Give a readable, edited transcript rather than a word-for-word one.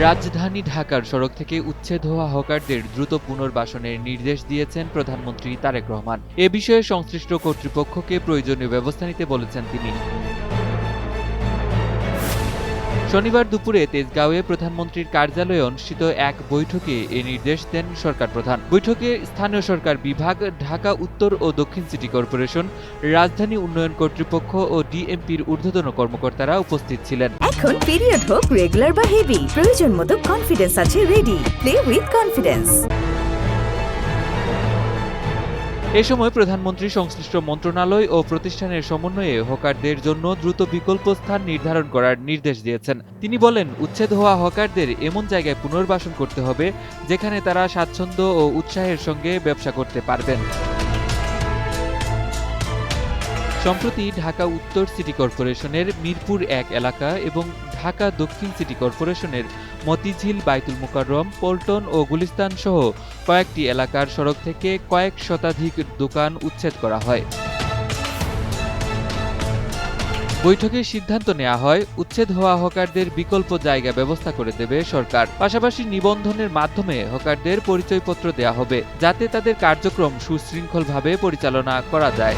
রাজধানী ঢাকার সড়ক থেকে উচ্ছেদ হওয়া হকারদের দ্রুত পুনর্বাসনের নির্দেশ দিয়েছেন প্রধানমন্ত্রী তারেক রহমান। এ বিষয়ে সংশ্লিষ্ট কর্তৃপক্ষকে প্রয়োজনীয় ব্যবস্থা নিতে বলেছেন তিনি। শনিবার দুপুরে তেজগাঁওয়ে প্রধানমন্ত্রীর কার্যালয়ে অনুষ্ঠিত এক বৈঠকে এ নির্দেশ দেন সরকার প্রধান। বৈঠকে স্থানীয় সরকার বিভাগ, ঢাকা উত্তর ও দক্ষিণ সিটি কর্পোরেশন, রাজধানী উন্নয়ন কর্তৃপক্ষ ও ডিএমপির ঊর্ধ্বতন কর্মকর্তারা উপস্থিত ছিলেন। এখন পিরিয়ড হোক রেগুলার বা হেভি, প্রয়োজন মতো কনফিডেন্স আছে রেডি। Play with confidence. এ সময় প্রধানমন্ত্রী সংশ্লিষ্ট মন্ত্রণালয় ও প্রতিষ্ঠানের সমন্বয়ে হকারদের জন্য দ্রুত বিকল্প স্থান নির্ধারণ করার নির্দেশ দিয়েছেন। তিনি বলেন, উচ্ছেদ হওয়া হকারদের এমন জায়গায় পুনর্বাসন করতে হবে যেখানে তারা স্বাচ্ছন্দ্য ও উৎসাহের সঙ্গে ব্যবসা করতে পারবেন। সম্প্রতি ঢাকা উত্তর সিটি কর্পোরেশনের মিরপুর ১ এলাকা এবং ঢাকা দক্ষিণ সিটি কর্পোরেশনের মতিঝিল, বাইতুল মোকাররম, পল্টন ও গুলিস্তান সহ কয়েকটি এলাকার সড়ক থেকে কয়েক শতাধিক দোকান উচ্ছেদ করা হয়। বৈঠকে সিদ্ধান্ত নেওয়া হয়, উচ্ছেদ হওয়া হকারদের বিকল্প জায়গা ব্যবস্থা করে দেবে সরকার। পাশাপাশি নিবন্ধনের মাধ্যমে হকারদের পরিচয়পত্র দেওয়া হবে, যাতে তাদের কার্যক্রম সুশৃঙ্খলভাবে পরিচালনা করা যায়।